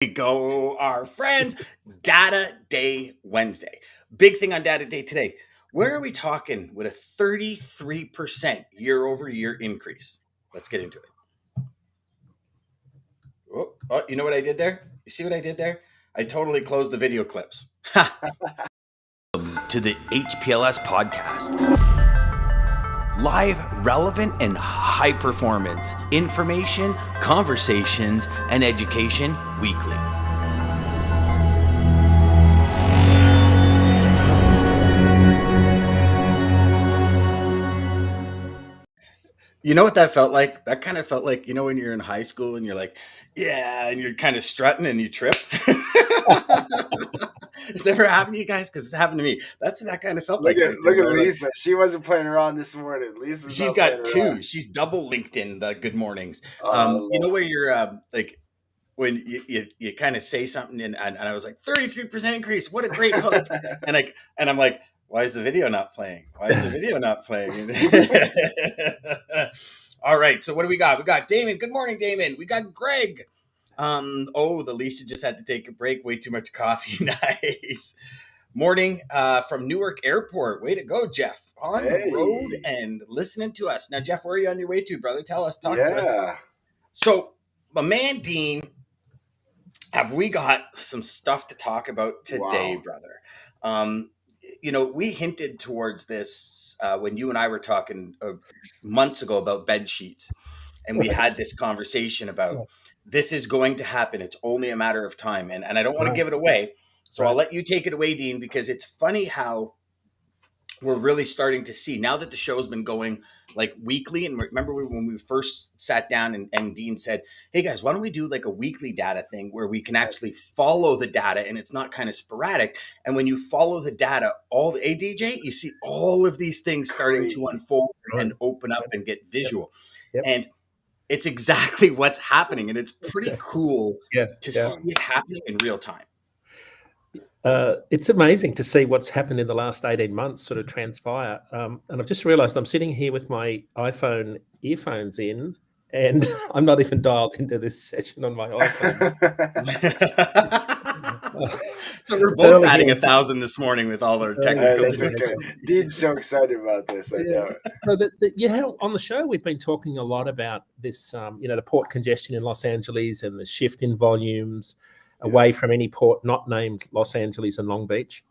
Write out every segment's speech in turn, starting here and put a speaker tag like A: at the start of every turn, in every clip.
A: We go, our friends. Data Day Wednesday. Big thing on Data Day today. Where are we talking with a 33% year over year increase? Let's get into it. Oh, you know what I did there? You see what I did there? I totally closed the video clips. To the HPLS podcast. Live, relevant, and high performance information, conversations, and education weekly. You know what that felt like? That kind of felt like, when you're in high school and you're like, yeah, and you're kind of strutting and you trip. Has it ever happened to you guys? Because it's happened to me. That kind of felt
B: look
A: like.
B: Look at Lisa. Like, she wasn't playing around this morning.
A: She's got two. Around. She's double linked in the good mornings. Where you're like, when you kind of say something and I was like 33% increase. What a great hook. and I'm like, why is the video not playing? All right. So what do we got? We got Damon. Good morning, Damon. We got Greg. The Lisa just had to take a break. Way too much coffee. Nice. Morning from Newark Airport. Way to go, Jeff. On the road and listening to us. Now, Jeff, where are you on your way to, brother? Talk to us. So, my man, Dean, have we got some stuff to talk about today, brother? We hinted towards this when you and I were talking months ago about bed sheets. And we had this conversation about this is going to happen. It's only a matter of time. And I don't want to give it away. So I'll let you take it away, Dean, because it's funny how we're really starting to see now that the show's been going like weekly. And remember when we first sat down and Dean said, hey guys, why don't we do like a weekly data thing where we can actually follow the data and it's not kind of sporadic. And when you follow the data, DJ, you see all of these things starting to unfold and open up and get visual. Yep. And it's exactly what's happening. And it's pretty cool to see it happening in real time.
C: It's amazing to see what's happened in the last 18 months sort of transpire. And I've just realized I'm sitting here with my iPhone earphones in, and I'm not even dialed into this session on my iPhone.
A: So we're both adding 1,000 this morning with all our technical.
B: That's okay. Dean's so excited about this. I know.
C: So on the show, we've been talking a lot about this, the port congestion in Los Angeles and the shift in volumes away from any port not named Los Angeles and Long Beach.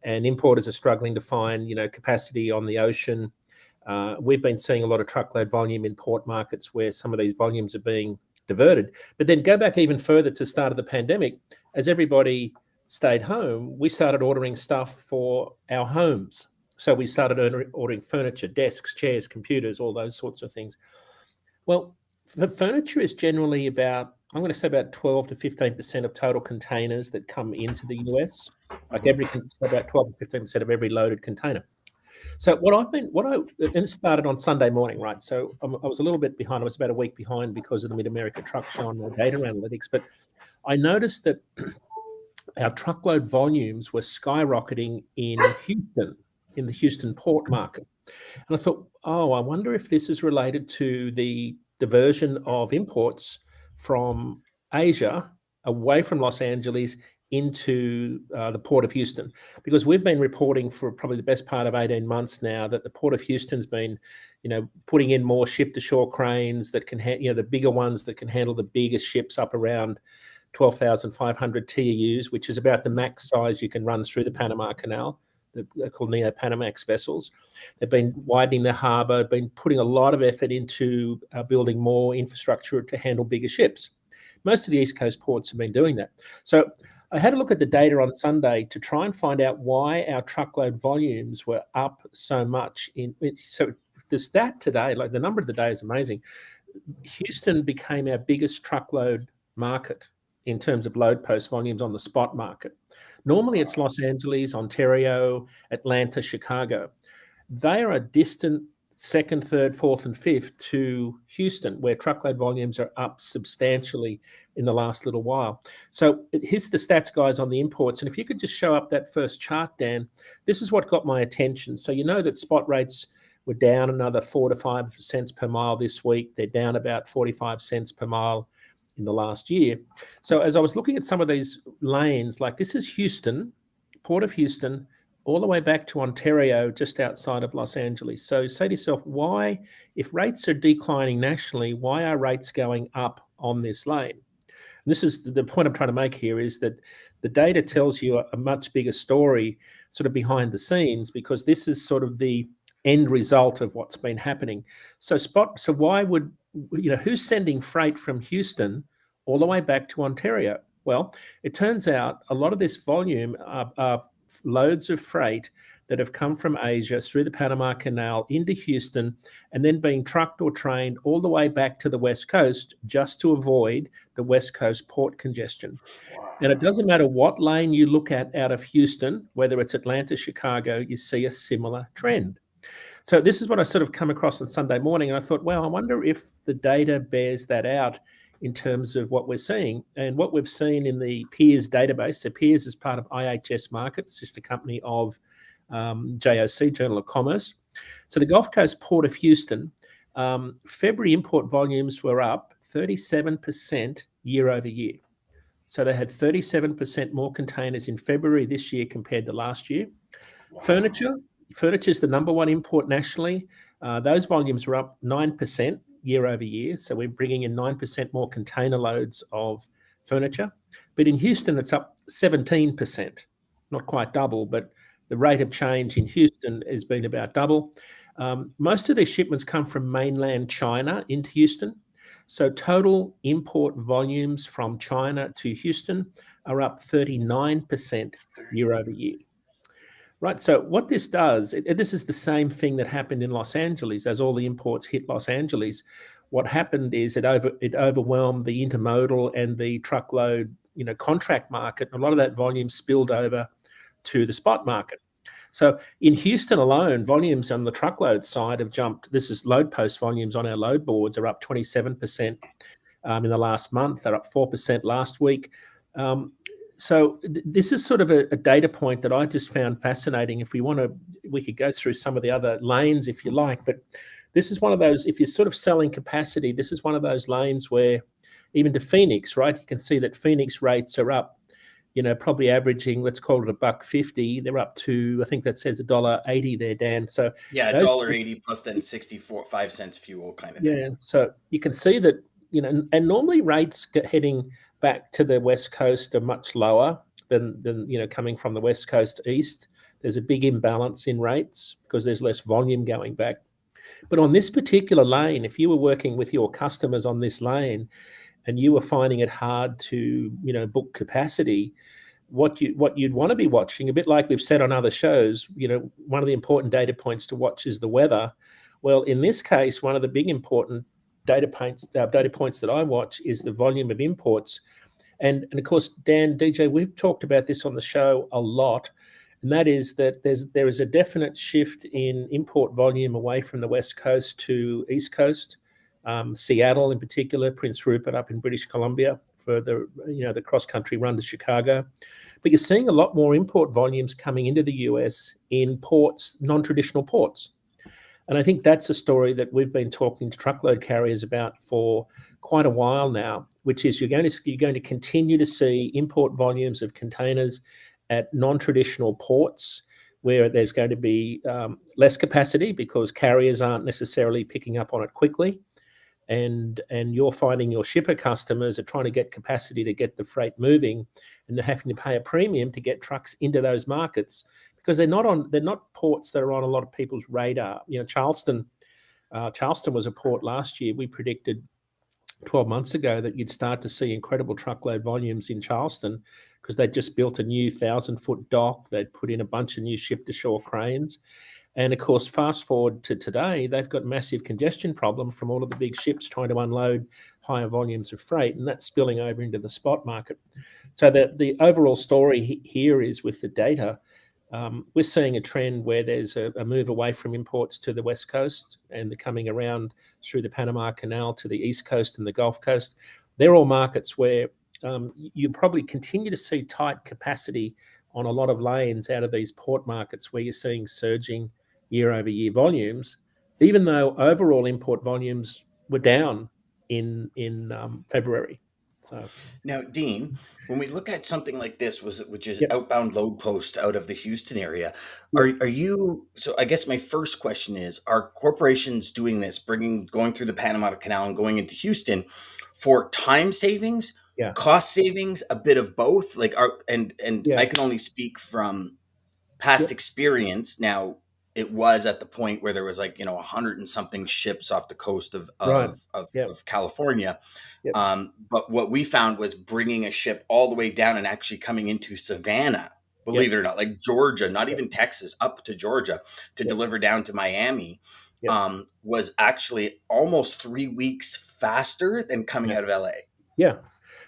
C: And importers are struggling to find, capacity on the ocean. We've been seeing a lot of truckload volume in port markets where some of these volumes are being diverted. But then go back even further to the start of the pandemic. As everybody stayed home, we started ordering stuff for our homes. So we started ordering furniture, desks, chairs, computers, all those sorts of things. Well, the furniture is generally about 12 to 15% of total containers that come into the US. Like about 12 to 15% of every loaded container. So it started on Sunday morning, right? So I was a little bit behind. I was about a week behind because of the Mid-America Truck Show and my data analytics. But I noticed that our truckload volumes were skyrocketing in Houston, in the Houston port market. And I thought, I wonder if this is related to the diversion of imports from Asia away from Los Angeles into the Port of Houston, because we've been reporting for probably the best part of 18 months now that the Port of Houston's been, putting in more ship-to-shore cranes that can, the bigger ones that can handle the biggest ships up around 12,500 TEUs, which is about the max size you can run through the Panama Canal. They're called Neo-Panamax vessels. They've been widening the harbour, been putting a lot of effort into building more infrastructure to handle bigger ships. Most of the East Coast ports have been doing that. So I had a look at the data on Sunday to try and find out why our truckload volumes were up so much. So the stat today, like the number of the day is amazing. Houston became our biggest truckload market in terms of load post volumes on the spot market. Normally it's Los Angeles, Ontario, Atlanta, Chicago. They are a distant second, third, fourth, and fifth to Houston, where truckload volumes are up substantially in the last little while. So here's the stats, guys, on the imports. And if you could just show up that first chart, Dan, this is what got my attention. So you know that spot rates were down another 4 to 5 cents per mile this week. They're down about 45 cents per mile in the last year. So as I was looking at some of these lanes, like this is Houston, Port of Houston, all the way back to Ontario, just outside of Los Angeles. So say to yourself, why, if rates are declining nationally, why are rates going up on this lane? And this is the point I'm trying to make here, is that the data tells you a much bigger story sort of behind the scenes, because this is sort of the end result of what's been happening. So why would, who's sending freight from Houston all the way back to Ontario? Well, it turns out a lot of this volume are loads of freight that have come from Asia through the Panama Canal into Houston, and then being trucked or trained all the way back to the West Coast, just to avoid the West Coast port congestion.
B: Wow.
C: And it doesn't matter what lane you look at out of Houston, whether it's Atlanta, Chicago, you see a similar trend. So this is what I sort of come across on Sunday morning, and I thought, well, I wonder if the data bears that out in terms of what we're seeing. And what we've seen in the Peers database, so Peers is part of IHS Markit, sister company of JOC, Journal of Commerce. So the Gulf Coast Port of Houston, February import volumes were up 37% year over year. So they had 37% more containers in February this year compared to last year. Wow. Furniture is the number one import nationally. Those volumes were up 9% year over year. So we're bringing in 9% more container loads of furniture. But in Houston, it's up 17%, not quite double, but the rate of change in Houston has been about double. Most of these shipments come from mainland China into Houston. So total import volumes from China to Houston are up 39% year over year. Right. So what this does, this is the same thing that happened in Los Angeles as all the imports hit Los Angeles. What happened is it overwhelmed the intermodal and the truckload, contract market. A lot of that volume spilled over to the spot market. So in Houston alone, volumes on the truckload side have jumped. This is load post volumes on our load boards are up 27% in the last month. They're up 4% last week. So this is sort of a data point that I just found fascinating. If we could go through some of the other lanes if you like, but this is one of those, if you're sort of selling capacity, this is one of those lanes where even to Phoenix, right? You can see that Phoenix rates are up, probably averaging, let's call it $1.50. They're up to, I think that says $1.80 there, Dan. So
A: yeah, $1.80 plus then 65 cents fuel kind of thing.
C: Yeah, so you can see that, and normally rates heading back to the West Coast are much lower than coming from the West Coast east. There's a big imbalance in rates because there's less volume going back. But on this particular lane, if you were working with your customers on this lane and you were finding it hard to, book capacity, what you'd want to be watching, a bit like we've said on other shows, one of the important data points to watch is the weather. Well, in this case, one of the big important data points that I watch is the volume of imports. And of course, Dan, DJ, we've talked about this on the show a lot, and that is that there is a definite shift in import volume away from the West Coast to East Coast. Seattle in particular, Prince Rupert up in British Columbia for the cross-country run to Chicago. But you're seeing a lot more import volumes coming into the US in ports, non-traditional ports. And I think that's a story that we've been talking to truckload carriers about for quite a while now, which is you're going to continue to see import volumes of containers at non-traditional ports where there's going to be less capacity because carriers aren't necessarily picking up on it quickly. And you're finding your shipper customers are trying to get capacity to get the freight moving, and they're having to pay a premium to get trucks into those markets because they're not ports that are on a lot of people's radar. Charleston was a port last year. We predicted 12 months ago that you'd start to see incredible truckload volumes in Charleston because they'd just built a new 1,000-foot dock. They'd put in a bunch of new ship-to-shore cranes. And of course, fast forward to today, they've got massive congestion problem from all of the big ships trying to unload higher volumes of freight, and that's spilling over into the spot market. So the overall story here is with the data, we're seeing a trend where there's a move away from imports to the West Coast, and they're coming around through the Panama Canal to the East Coast and the Gulf Coast. They're all markets where you probably continue to see tight capacity on a lot of lanes out of these port markets where you're seeing surging year-over-year volumes, even though overall import volumes were down in February. So
A: Now, Dean, when we look at something like this, which is
C: yep,
A: outbound load post out of the Houston area,
C: yep,
A: are you? So, I guess my first question is: are corporations doing this, going through the Panama Canal and going into Houston for time savings,
C: yeah,
A: cost savings, a bit of both? Like, and
C: yeah,
A: I can only speak from past
C: yep,
A: experience. Now, it was at the point where there was like 100 and something ships off the coast of
C: right,
A: of of,
C: yep,
A: of California.
C: yep,
A: But what we found was bringing a ship all the way down and actually coming into Savannah,
C: yep,
A: believe it or not, like Georgia, not
C: yep,
A: even Texas, up to Georgia to
C: yep,
A: deliver down to Miami,
C: yep,
A: was actually almost 3 weeks faster than coming
C: yeah,
A: out of LA.
C: yeah.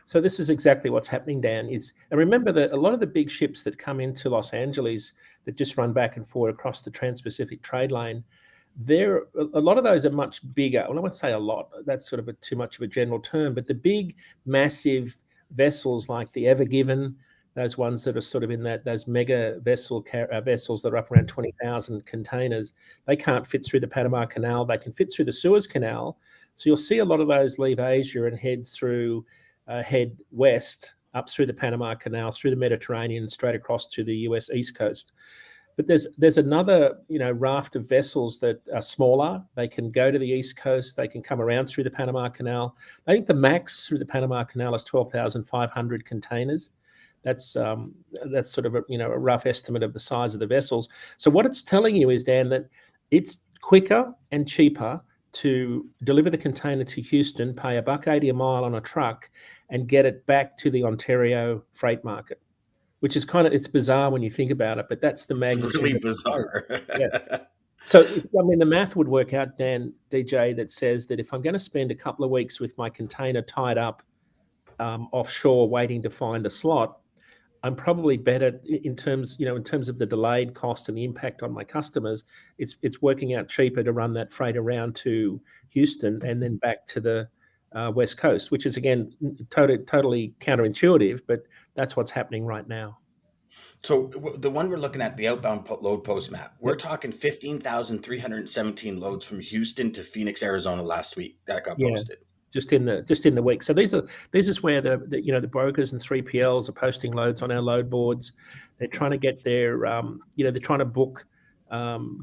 C: So this is exactly what's happening, Dan. And remember that a lot of the big ships that come into Los Angeles that just run back and forth across the Trans-Pacific trade lane, a lot of those are much bigger. Well, I won't say a lot. That's sort of too much of a general term. But the big, massive vessels like the Ever Given, those ones that are sort of in those mega vessels that are up around 20,000 containers, they can't fit through the Panama Canal. They can fit through the Suez Canal. So you'll see a lot of those leave Asia and head west up through the Panama Canal, through the Mediterranean, and straight across to the US East Coast. But there's another raft of vessels that are smaller. They can go to the East Coast. They can come around through the Panama Canal. I think the max through the Panama Canal is 12,500 containers. That's sort of a rough estimate of the size of the vessels. So what it's telling you is, Dan, that it's quicker and cheaper to deliver the container to Houston, pay $1.80 a mile on a truck, and get it back to the Ontario freight market, which is it's bizarre when you think about it, but that's the magnitude
A: Really
C: of the
A: bizarre.
C: yeah. So, I mean, the math would work out, Dan, DJ, that says that if I'm going to spend a couple of weeks with my container tied up offshore waiting to find a slot, I'm probably better in terms of the delayed cost and the impact on my customers. It's working out cheaper to run that freight around to Houston and then back to the West Coast, which is again totally counterintuitive, but that's what's happening right now.
A: So the one we're looking at, the outbound load post map, we're
C: Yep.
A: talking 15,317 loads from Houston to Phoenix, Arizona last week that got
C: Yeah,
A: posted.
C: just in the week. So this is where the brokers and 3PLs are posting loads on our load boards. They're trying to get their they're trying to book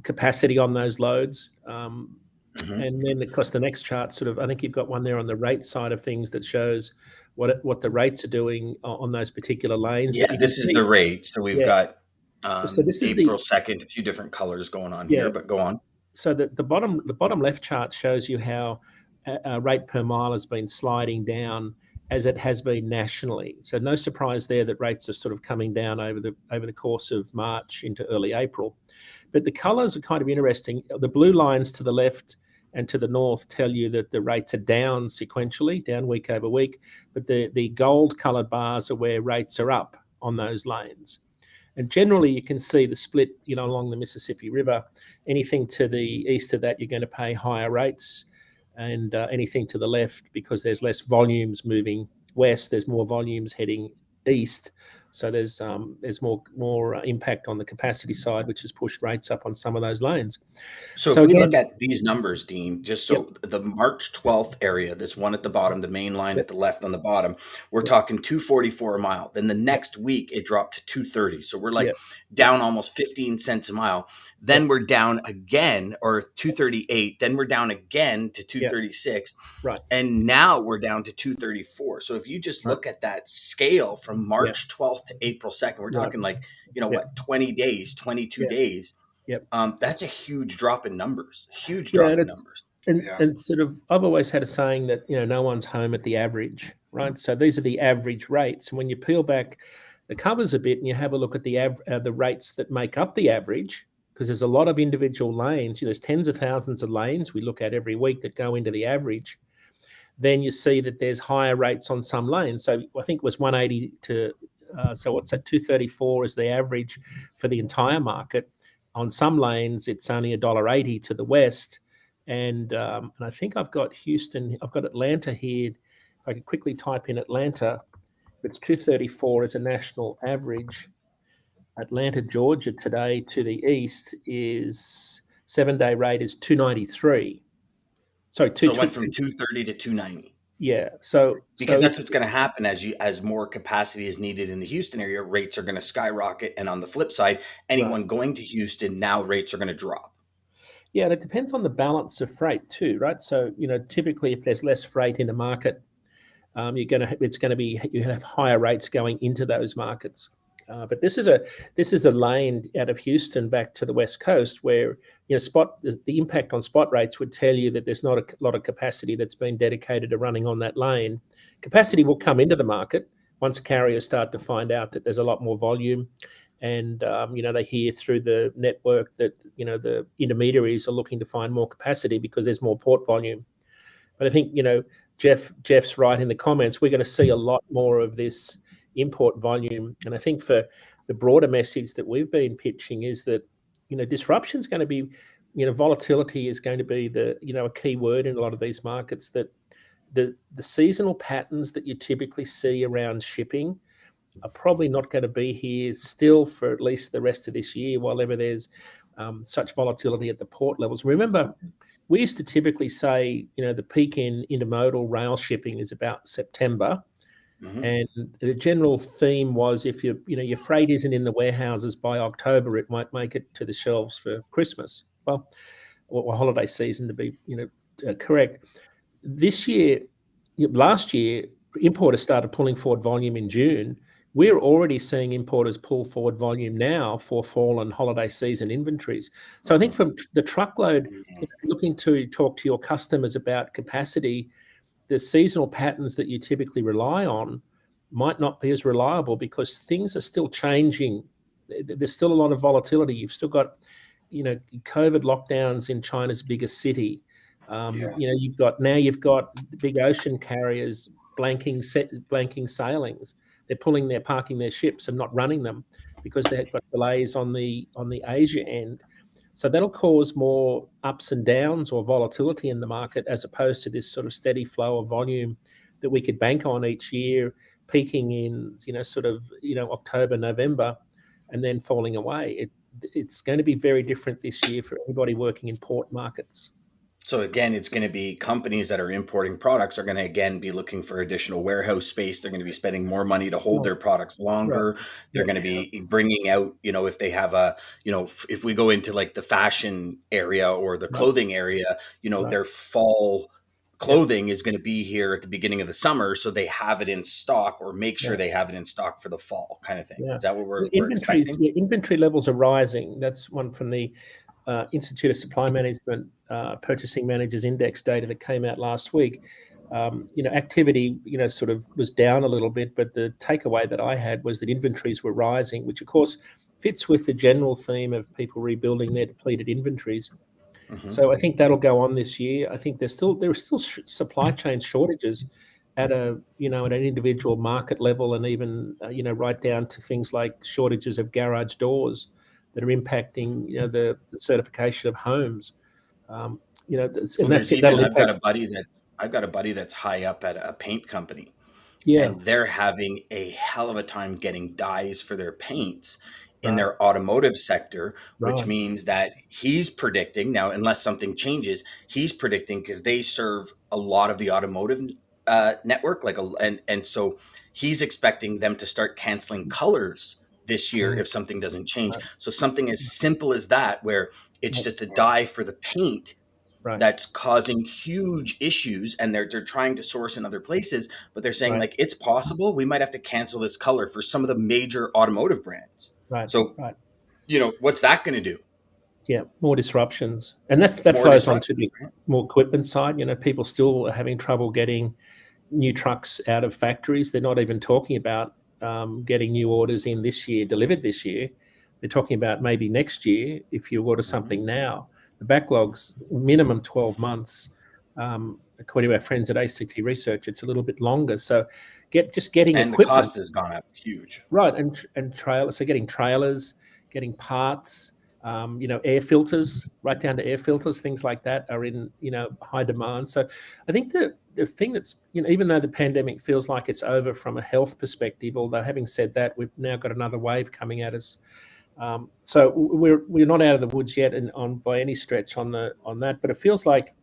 C: capacity on those loads. And then, of course, the next chart I think you've got one there on the rate side of things that shows what the rates are doing on those particular lanes.
A: Yeah,
C: But you can
A: this is
C: see,
A: the rate. So we've
C: yeah.
A: got
C: So this is
A: April 2nd, a few different colors going on here, but go on.
C: So the bottom left chart shows you how rate per mile has been sliding down as it has been nationally. So no surprise there that rates are sort of coming down over the course of March into early April. But the colours are kind of interesting. The blue lines to the left and to the north tell you that the rates are down sequentially, down week over week. But the gold coloured bars are where rates are up on those lanes. And generally, you can see the split, along the Mississippi River. Anything to the east of that, you're going to pay higher rates, and anything to the left, because there's less volumes moving west, there's more volumes heading east. So there's more impact on the capacity side, which has pushed rates up on some of those lanes.
A: So if
C: So
A: we look
C: again,
A: at these numbers, Dean, just
C: yep,
A: so the March 12th area, this one at the bottom, the main line
C: yep,
A: at the left on the bottom, we're
C: yep,
A: talking 244 a mile. Then the
C: yep,
A: next week it dropped to 230. So we're like
C: yep, yep,
A: down almost 15 cents a mile.
C: yep,
A: Then we're down again, or 238. Then we're down again to
C: yep,
A: 236.
C: right,
A: And now we're down to 234. So if you just
C: right,
A: look at that scale from
C: yep,
A: March 12th to April 2nd, we're
C: right,
A: talking like,
C: yep,
A: 20 days, 22
C: yep,
A: days.
C: yep.
A: That's a huge drop in numbers. Huge
C: Yeah,
A: drop
C: and
A: in
C: it's
A: numbers.
C: and
B: Yeah.
C: and sort of I've always had a saying that no one's home at the average, right? So these are the average rates, and when you peel back the covers a bit and you have a look at the rates that make up the average, because there's a lot of individual lanes. There's tens of thousands of lanes we look at every week that go into the average. Then you see that there's higher rates on some lanes. So I think it was 180 to so what's that? 234 is the average for the entire market. On some lanes, it's only $1.80 to the west, and I think I've got Atlanta here. If I could quickly type in Atlanta, it's 234 as a national average. Atlanta, Georgia today to the east is 7-day rate is 293. Sorry,
A: So it went from 230 to 290.
C: Yeah. So
A: because that's what's going to happen as more capacity is needed in the Houston area. Rates are going to skyrocket, and on the flip side, anyone going to Houston now rates are going to drop.
C: Yeah, and it depends on the balance of freight too, right? So typically, if there's less freight in the market, you have higher rates going into those markets. But this is a lane out of Houston back to the West Coast where the impact on spot rates would tell you that there's not a lot of capacity that's been dedicated to running on that lane. Capacity will come into the market once carriers start to find out that there's a lot more volume, and they hear through the network that the intermediaries are looking to find more capacity because there's more port volume. But I think Jeff's right in the comments. We're going to see a lot more of this import volume, and I think for the broader message that we've been pitching is that disruption is going to be, volatility is going to be a key word in a lot of these markets. That the seasonal patterns that you typically see around shipping are probably not going to be here still for at least the rest of this year, while ever there's such volatility at the port levels. Remember, we used to typically say, the peak in intermodal rail shipping is about September. Mm-hmm. And the general theme was if your freight isn't in the warehouses by October, it might make it to the shelves for Christmas. Well, or holiday season to be, correct. Last year, importers started pulling forward volume in June. We're already seeing importers pull forward volume now for fall and holiday season inventories. So I think from the truckload, looking to talk to your customers about capacity, the seasonal patterns that you typically rely on might not be as reliable because things are still changing. There's still a lot of volatility. You've still got, COVID lockdowns in China's biggest city. You've got the big ocean carriers blanking sailings. They're parking their ships and not running them because they've got delays on the Asia end. So that'll cause more ups and downs or volatility in the market as opposed to this sort of steady flow of volume that we could bank on each year, peaking in October, November, and then falling away. It's going to be very different this year for everybody working in port markets.
A: So again, it's going to be companies that are importing products are going to again be looking for additional warehouse space. They're going to be spending more money to hold their products longer. Right. They're going to be bringing out, if they have if we go into like the fashion area or the clothing area, their fall clothing is going to be here at the beginning of the summer, so they have it in stock or make sure they have it in stock for the fall kind of thing. Is that what we're expecting?
C: Inventory levels are rising. That's one from the Institute of Supply Management Purchasing Managers Index data that came out last week. Activity, sort of was down a little bit, but the takeaway that I had was that inventories were rising, which of course fits with the general theme of people rebuilding their depleted inventories. Mm-hmm. So I think that'll go on this year. I think there are still supply chain shortages at at an individual market level, and even right down to things like shortages of garage doors that are impacting the certification of homes.
A: I've got a buddy that's high up at a paint company. Yeah. And they're having a hell of a time getting dyes for their paints in their automotive sector, which means that he's predicting now, unless something changes, he's predicting because they serve a lot of the automotive network, and so he's expecting them to start canceling colors this year if something doesn't change. So something as simple as that, where it's just a dye for the paint that's causing huge issues, and they're trying to source in other places, but they're saying like it's possible we might have to cancel this color for some of the major automotive brands. So, what's that going to do?
C: Yeah, more disruptions, and that flows on to the more equipment side. People still are having trouble getting new trucks out of factories. They're not even talking about getting new orders in this year, delivered this year. They're talking about maybe next year if you order something now. The backlog's minimum 12 months. According to our friends at ACT Research, it's a little bit longer. So getting
A: and
C: equipment.
A: The cost has gone up huge.
C: Right, and trailers. So getting trailers, getting parts, air filters, right down to air filters, things like that are in high demand. So I think the thing that's even though the pandemic feels like it's over from a health perspective, although having said that, we've now got another wave coming at us. So we're not out of the woods yet, by any stretch on that. But it feels like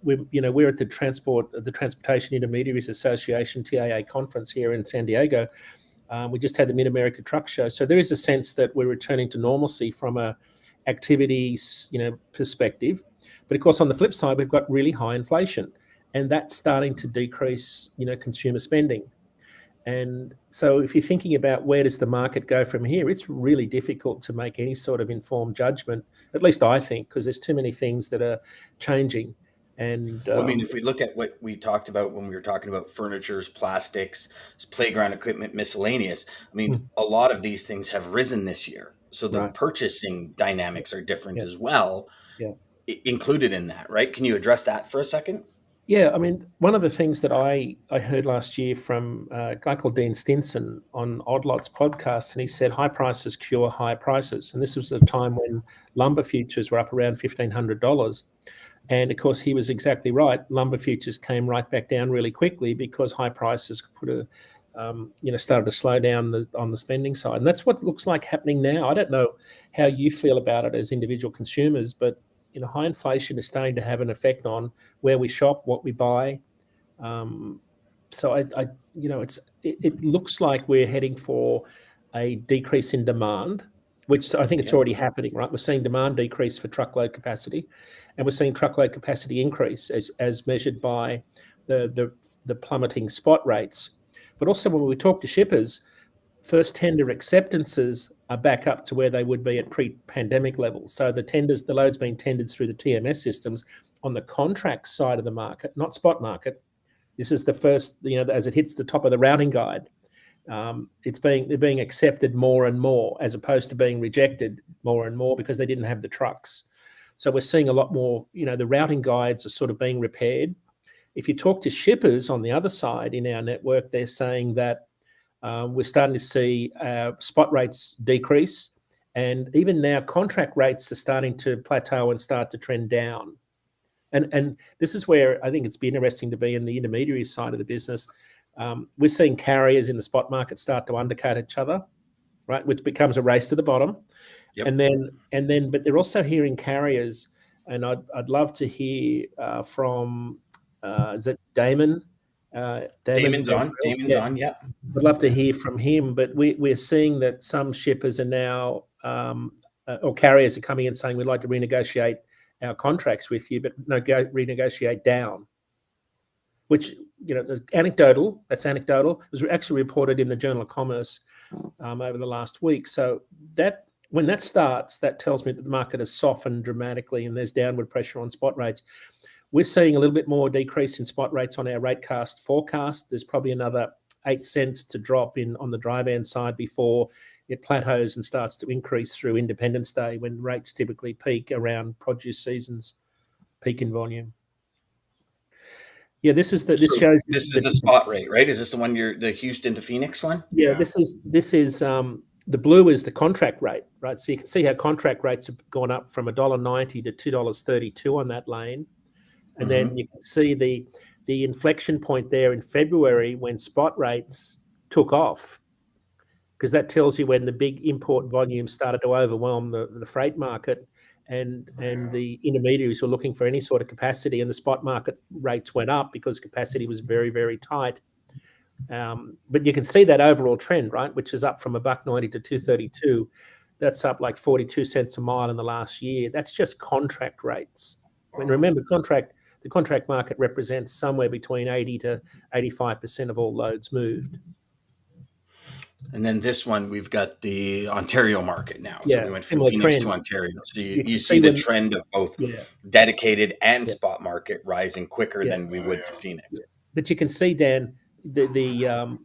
C: we're at the Transportation Intermediaries Association TAA conference here in San Diego. We just had the Mid America Truck Show, so there is a sense that we're returning to normalcy from a activities perspective. But of course, on the flip side, we've got really high inflation, and that's starting to decrease consumer spending. And so if you're thinking about where does the market go from here, it's really difficult to make any sort of informed judgment, at least I think, because there's too many things that are changing. And
A: well, I mean, if we look at what we talked about when we were talking about furnitures, plastics, playground equipment, miscellaneous, I mean, a lot of these things have risen this year. So the purchasing dynamics are different as well, included in that, right? Can you address that for a second?
C: Yeah, I mean, one of the things that I heard last year from a guy called Dean Stinson on Odd Lots podcast, and he said high prices cure high prices. And this was a time when lumber futures were up around $1,500. And of course, he was exactly right. Lumber futures came right back down really quickly because high prices started to slow down on the spending side. And that's what looks like happening now. I don't know how you feel about it as individual consumers, but high inflation is starting to have an effect on where we shop, what we buy. So it looks like we're heading for a decrease in demand, which I think it's already happening, right? We're seeing demand decrease for truckload capacity, and we're seeing truckload capacity increase as measured by the plummeting spot rates. But also when we talk to shippers, first tender acceptances are back up to where they would be at pre-pandemic levels. So the loads being tendered through the TMS systems on the contract side of the market, not spot market. This is the first, as it hits the top of the routing guide, they're being accepted more and more, as opposed to being rejected more and more because they didn't have the trucks. So we're seeing a lot more, the routing guides are sort of being repaired. If you talk to shippers on the other side in our network, they're saying that we're starting to see spot rates decrease, and even now contract rates are starting to plateau and start to trend down. And this is where I think it's been interesting to be in the intermediary side of the business. We're seeing carriers in the spot market start to undercut each other, right, which becomes a race to the bottom. Yep. And then, but they're also hearing carriers, and I'd love to hear from is it Daman?
A: Damon's on. Yeah.
C: I'd love to hear from him, but we're seeing that some shippers are now, or carriers are coming in saying we'd like to renegotiate our contracts with you, but renegotiate down. Which that's anecdotal. It was actually reported in the Journal of Commerce over the last week. So that when that starts, that tells me that the market has softened dramatically, and there's downward pressure on spot rates. We're seeing a little bit more decrease in spot rates on our ratecast forecast. There's probably another 8 cents to drop in on the dry van side before it plateaus and starts to increase through Independence Day, when rates typically peak around produce seasons, peak in volume. Yeah, this is the
A: spot rate, right? Is this the one the Houston to Phoenix one?
C: Yeah, this is the blue is the contract rate, right? So you can see how contract rates have gone up from $1.90 to $2.32 on that lane. And then you can see the inflection point there in February when spot rates took off, because that tells you when the big import volume started to overwhelm the freight market, and the intermediaries were looking for any sort of capacity, and the spot market rates went up because capacity was very, very tight. But you can see that overall trend, right, which is up from $1.90 to $2.32. That's up like 42 cents a mile in the last year. That's just contract rates. I mean, remember, the contract market represents somewhere between 80 to 85% of all loads moved.
A: And then this one, we've got the Ontario market now.
C: Yeah,
A: so we went from Phoenix
C: trend
A: to Ontario. So you see the trend of both dedicated and spot market rising quicker than we would to Phoenix.
C: Yeah. But you can see, Dan, the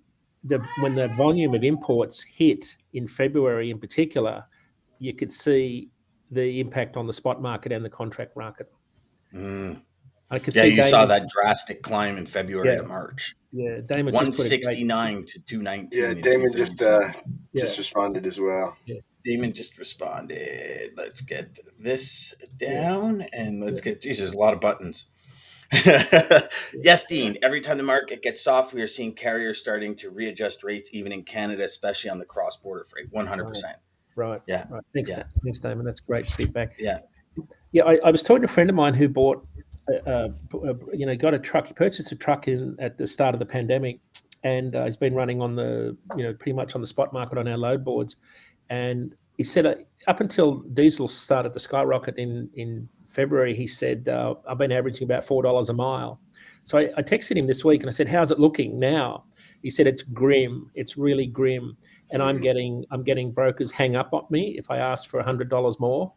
C: when the volume of imports hit in February in particular, you could see the impact on the spot market and the contract market. I could see
A: you saw that drastic climb in February to March.
C: Yeah, Damon's
A: 169 to 219.
B: Yeah, Daman just responded as well.
C: Yeah.
A: Damon just responded. Let's get this down and let's get. Geez, there's a lot of buttons. Yes, Dean. Every time the market gets soft, we are seeing carriers starting to readjust rates, even in Canada, especially on the cross-border freight. 100%.
C: Right.
A: Right.
C: Thanks, Damon. That's great feedback.
A: Yeah.
C: I was talking to a friend of mine who bought got a truck. He purchased a truck at the start of the pandemic, and he's been running on the, pretty much on the spot market on our load boards. And he said up until diesel started to skyrocket in February, he said, I've been averaging about $4 a mile. So I texted him this week and I said, how's it looking now? He said, it's grim. It's really grim. And I'm getting brokers hang up on me if I ask for $100 more.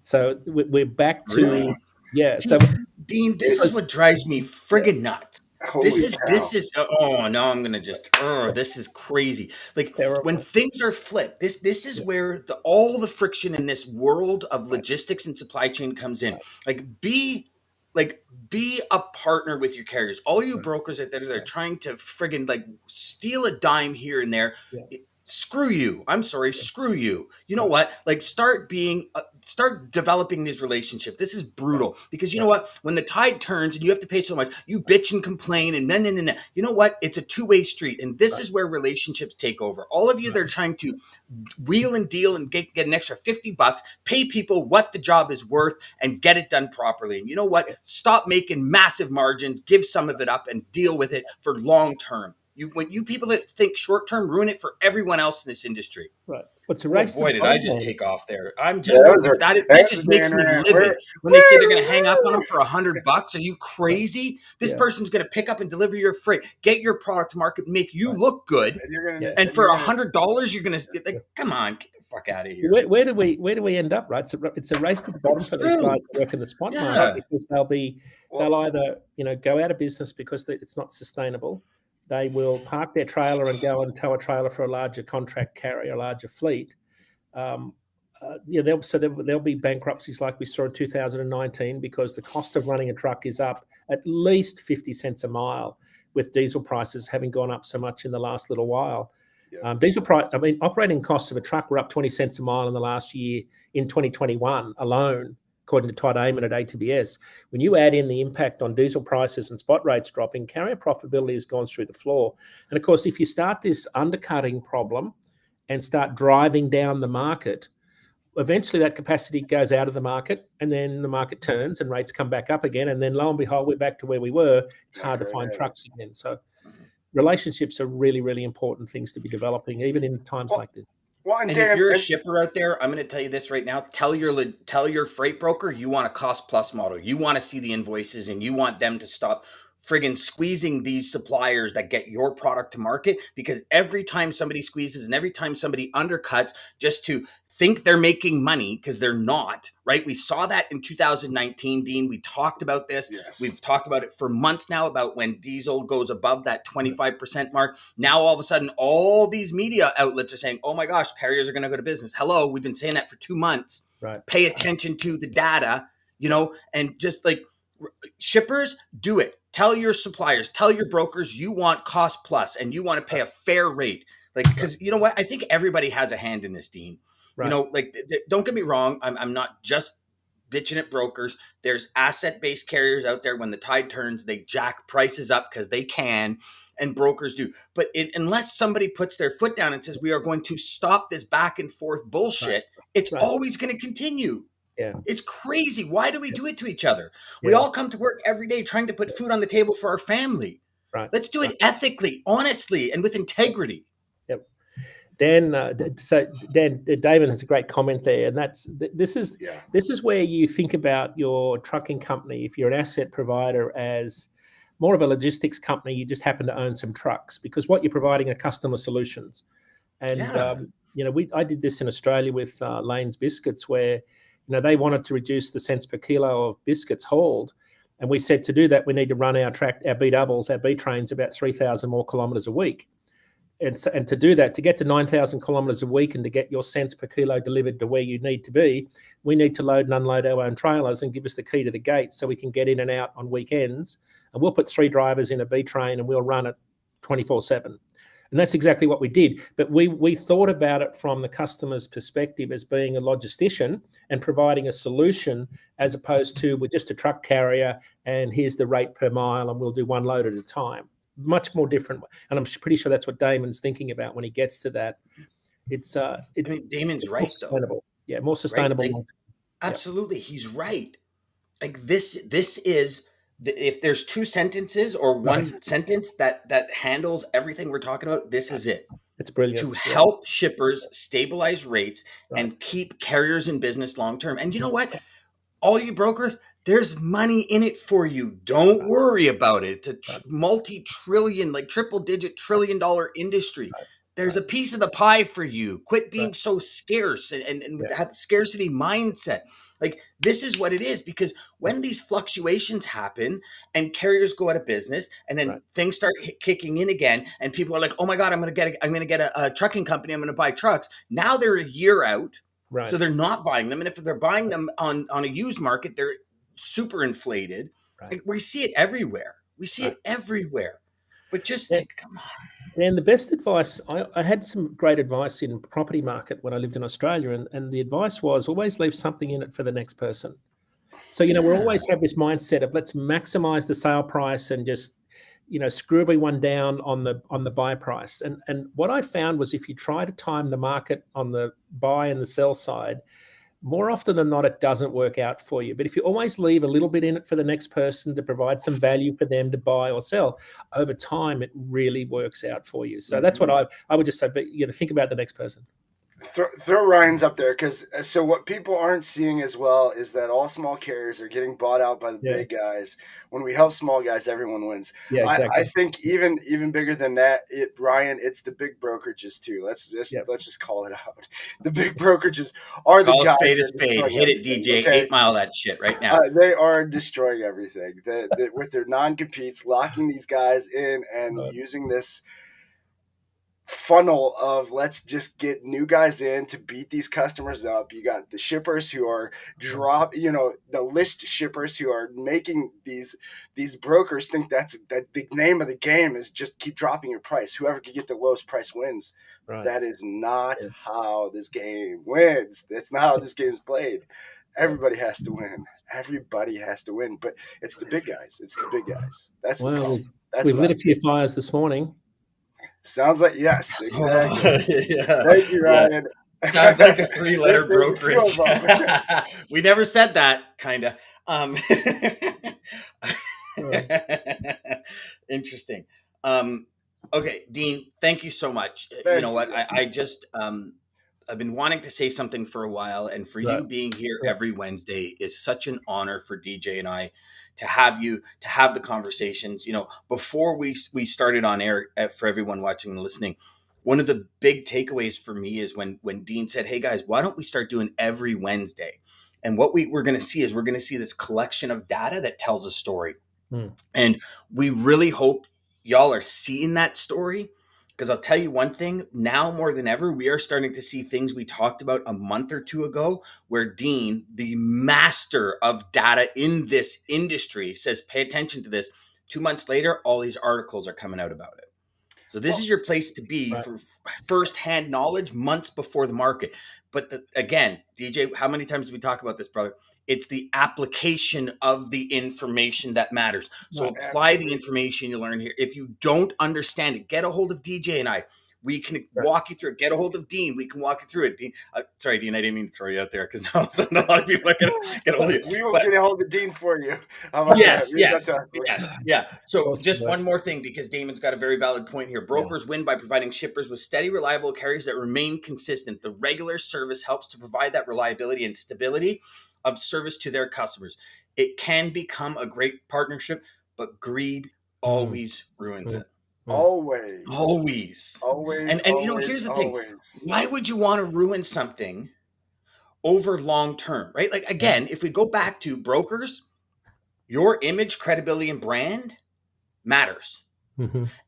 C: So we're back to,
A: really?
C: Yeah.
A: See,
C: So
A: Dean, this is what drives me friggin' nuts. This is oh no, I'm gonna just this is crazy. Like
C: terrible.
A: When things are flipped, this is where all the friction in this world of logistics and supply chain comes in. Be a partner with your carriers. All you brokers out there that are trying to friggin' steal a dime here and there. Screw you. I'm sorry. Screw you. You know what? Start developing these relationships. This is brutal because you know what? When the tide turns and you have to pay so much, you bitch and complain and then. You know what? It's a two-way street. And this is where relationships take over. All of you that are trying to wheel and deal and get an extra $50, pay people what the job is worth and get it done properly. And you know what? Stop making massive margins, give some of it up and deal with it for long term. When you people that think short term ruin it for everyone else in this industry.
C: Right. What's the race?
A: Boy, did I just take off there? I'm just that just makes me livid when they say they're going to hang up on them for $100. Are you crazy? This person's going to pick up and deliver your freight, get your product to market, make you look good, and for $100 you're going to come on, get the fuck out of here.
C: Where do we end up? Right, it's a race to the bottom for these guys that work in the spot market because they'll either go out of business because it's not sustainable. They will park their trailer and go and tow a trailer for a larger contract carrier, a larger fleet. There'll be bankruptcies like we saw in 2019 because the cost of running a truck is up at least 50 cents a mile with diesel prices having gone up so much in the last little while. Operating costs of a truck were up 20 cents a mile in the last year in 2021 alone, according to Todd Amon at ATBS. When you add in the impact on diesel prices and spot rates dropping, carrier profitability has gone through the floor. And of course, if you start this undercutting problem and start driving down the market, eventually that capacity goes out of the market and then the market turns and rates come back up again. And then lo and behold, we're back to where we were. It's hard to find trucks again. So relationships are really, really important things to be developing, even in times like this.
A: And if you're a shipper out there, I'm going to tell you this right now. Tell your freight broker you want a cost plus model. You want to see the invoices and you want them to stop friggin' squeezing these suppliers that get your product to market, because every time somebody squeezes and every time somebody undercuts just to think they're making money, because they're not, right? We saw that in 2019, Dean. We talked about this. Yes. We've talked about it for months now about when diesel goes above that 25% mark. Now, all of a sudden, all these media outlets are saying, oh my gosh, carriers are going to go to business. Hello, we've been saying that for 2 months.
C: Right.
A: Pay attention to the data, and just shippers, do it. Tell your suppliers, tell your brokers you want cost plus and you want to pay a fair rate. Because you know what? I think everybody has a hand in this, Dean. Right. Don't get me wrong. I'm not just bitching at brokers. There's asset-based carriers out there. When the tide turns, they jack prices up because they can, and brokers do. But unless somebody puts their foot down and says, we are going to stop this back and forth bullshit, it's always going to continue.
C: Yeah.
A: It's crazy. Why do we do it to each other? We all come to work every day trying to put food on the table for our family.
C: Right.
A: Let's do it ethically, honestly, and with integrity.
C: Yep. Dan, Daman has a great comment there, and this is where you think about your trucking company. If you're an asset provider as more of a logistics company, you just happen to own some trucks, because what you're providing are customer solutions. And I did this in Australia with Lane's Biscuits, where they wanted to reduce the cents per kilo of biscuits hauled. And we said to do that, we need to run our B doubles, our B trains about 3,000 more kilometres a week. And to do that, to get to 9,000 kilometres a week and to get your cents per kilo delivered to where you need to be, we need to load and unload our own trailers and give us the key to the gate so we can get in and out on weekends. And we'll put 3 drivers in a B train and we'll run it 24/7. And that's exactly what we did. But we thought about it from the customer's perspective as being a logistician and providing a solution, as opposed to we're just a truck carrier and here's the rate per mile and we'll do one load at a time. Much more different. And I'm pretty sure that's what Damon's thinking about when he gets to that.
A: Damon's right,
C: sustainable.
A: Though.
C: Yeah, more sustainable.
A: Right? Absolutely. He's right. Like this is if there's two sentences or one sentence that handles everything we're talking about, this is it.
C: It's brilliant.
A: To help shippers stabilize rates
C: Right.
A: and keep carriers in business long term. And you know what? All you brokers, there's money in it for you. Don't worry about it. It's a multi-trillion, like triple-digit trillion-dollar industry. There's a piece of the pie for you. Quit being so scarce and have the scarcity mindset. Like this is what it is, because when these fluctuations happen and carriers go out of business and then things start kicking in again and people are like, oh my God, I'm going to get a trucking company. I'm going to buy trucks. Now they're a year out. Right. So they're not buying them. And if they're buying them on a used market, they're super inflated. Right. Like, we see it everywhere. We see it everywhere. But just come on.
C: And the best advice, I had some great advice in property market when I lived in Australia. And the advice was always leave something in it for the next person. So, we always have this mindset of let's maximize the sale price and just, screw everyone down on the buy price. And what I found was if you try to time the market on the buy and the sell side, more often than not, it doesn't work out for you. But if you always leave a little bit in it for the next person to provide some value for them to buy or sell, over time, it really works out for you. So that's what I would just say, but think about the next person.
B: Throw Ryan's up there, because so what people aren't seeing as well is that all small carriers are getting bought out by the big guys. When we help small guys, everyone wins. Yeah, exactly. I think even bigger than that, Ryan, it's the big brokerages too. Let's just call it out. The big brokerages are the guys.
A: Spade a spade. Hit it, DJ. Okay? 8 Mile that shit right now.
B: They are destroying everything. With their non-competes, locking these guys in and using this funnel of let's just get new guys in to beat these customers up. You got the shippers who are the list shippers who are making these brokers think that the name of the game is just keep dropping your price. Whoever can get the lowest price wins. Right. That is not how this game wins. That's not how this game is played. Everybody has to win. Everybody has to win. But it's the big guys. That's the problem.
C: We've lit a few fires this morning.
B: Sounds like yes, exactly. Thank you, Ryan.
A: Sounds like a 3-letter brokerage. We never said that, kind of. Interesting. Okay, Dean, thank you so much. You know what? I just I've been wanting to say something for a while, and for you being here every Wednesday is such an honor for DJ and I to have you, to have the conversations. Before we started on air, for everyone watching and listening, one of the big takeaways for me is when Dean said, hey guys, why don't we start doing every Wednesday? And what we're going to see is we're going to see this collection of data that tells a story. And we really hope y'all are seeing that story. Because I'll tell you one thing, now more than ever, we are starting to see things we talked about a month or two ago, where Dean, the master of data in this industry, says, pay attention to this. 2 months later, all these articles are coming out about it. So this is your place to be for firsthand knowledge months before the market. But again, DJ, how many times did we talk about this, brother? It's the application of the information that matters. So apply the information you learn here. If you don't understand it, get a hold of DJ and I. We can walk you through it. Get a hold of Dean. We can walk you through it. Dean, sorry, Dean, I didn't mean to throw you out there, because now a lot of people are going to get a hold of you.
B: We will get a hold of Dean for you.
A: Yes. Yeah. So just one more thing, because Damon's got a very valid point here. Brokers win by providing shippers with steady, reliable carriers that remain consistent. The regular service helps to provide that reliability and stability of service to their customers. It can become a great partnership, but greed always ruins it.
B: Always.
A: And here's the thing. Why would you want to ruin something over long term, right? Like, again, if we go back to brokers, your image, credibility, and brand matters.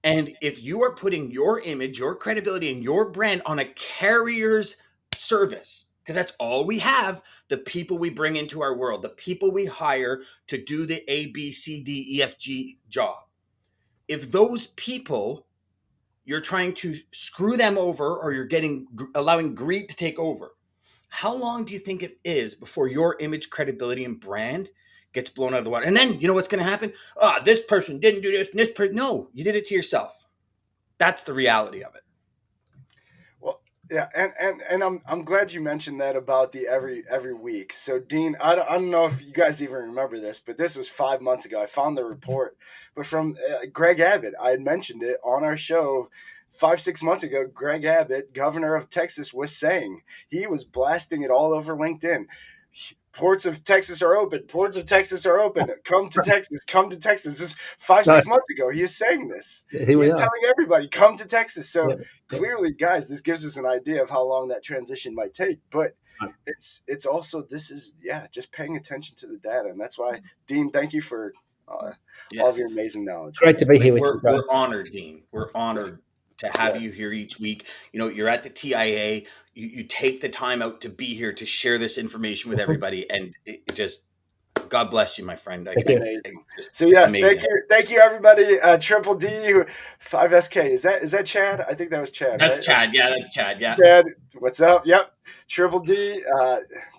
A: And if you are putting your image, your credibility, and your brand on a carrier's service, because that's all we have, the people we bring into our world, the people we hire to do the A, B, C, D, E, F, G job. If those people, you're trying to screw them over, or you're allowing greed to take over, how long do you think it is before your image, credibility, and brand gets blown out of the water? And then you know what's going to happen? This person didn't do this, and this person. No, you did it to yourself. That's the reality of it.
B: Well, Yeah, and I'm glad you mentioned that about the every week. So Dean, I don't know if you guys even remember this, but this was 5 months ago. I found the report, but from Greg Abbott, I had mentioned it on our show 5-6 months ago. Greg Abbott, governor of Texas, was saying, he was blasting it all over LinkedIn. Ports of Texas are open. Ports of Texas are open. Come to Texas. Come to Texas. This is 5-6 months ago. He is saying this.
C: Here we
B: He's
C: are.
B: telling everybody, come to Texas. So
C: Yeah.
B: clearly, guys, this gives us an idea of how long that transition might take. But
C: Right.
B: it's also, this is, just paying attention to the data. And that's why, Dean, thank you for all of
A: Yes.
B: your amazing knowledge.
C: Great to be here with
A: We're,
C: you guys.
A: we're honored, Dean. We're honored to have you here each week. You know, you're at the TIA. You take the time out to be here to share this information with everybody, and it just, God bless you, my friend.
C: Thank you.
B: Amazing. So yes, thank you, everybody. Triple D, 5SK. Is that Chad? I think that was Chad.
A: That's
B: right?
A: Chad. Yeah, that's Chad. Yeah.
B: Chad, what's up? Yep. Triple D,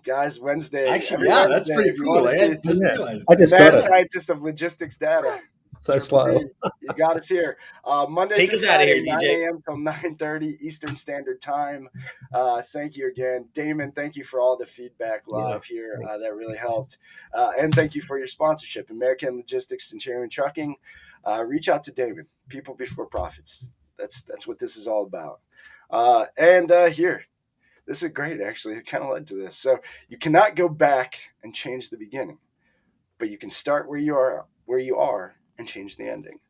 B: guys. Wednesday.
A: Actually,
B: every
A: that's
B: Wednesday,
A: pretty
B: if you
A: cool.
B: want to see
A: Just realized.
C: I just
B: mad
C: got it.
B: scientist of logistics data.
C: So
B: Triple
C: slow.
B: D, you got us here. Monday
A: Take
B: through
A: us outta
B: Friday,
A: here,
B: 9
A: DJ.
B: a.m. till 9:30 Eastern Standard Time. Thank you again, Daman. Thank you for all the feedback live here.
C: Thanks.
B: That really helped. And thank you for your sponsorship, American Logistics, Centurion Trucking. Reach out to Daman. People before profits. That's what this is all about. And here, this is great. Actually, it kind of led to this. So you cannot go back and change the beginning, but you can start where you are and change the ending.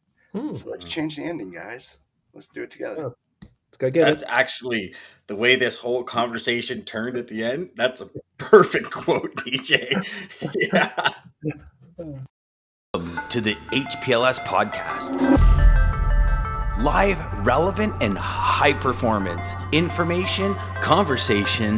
B: So let's change the ending, guys. Let's do it together.
C: Let's go get
A: That's
C: it.
A: actually the way this whole conversation turned at the end. That's a perfect quote, DJ. Yeah. Welcome to the HPLS podcast. Live, relevant, and high performance information, conversations,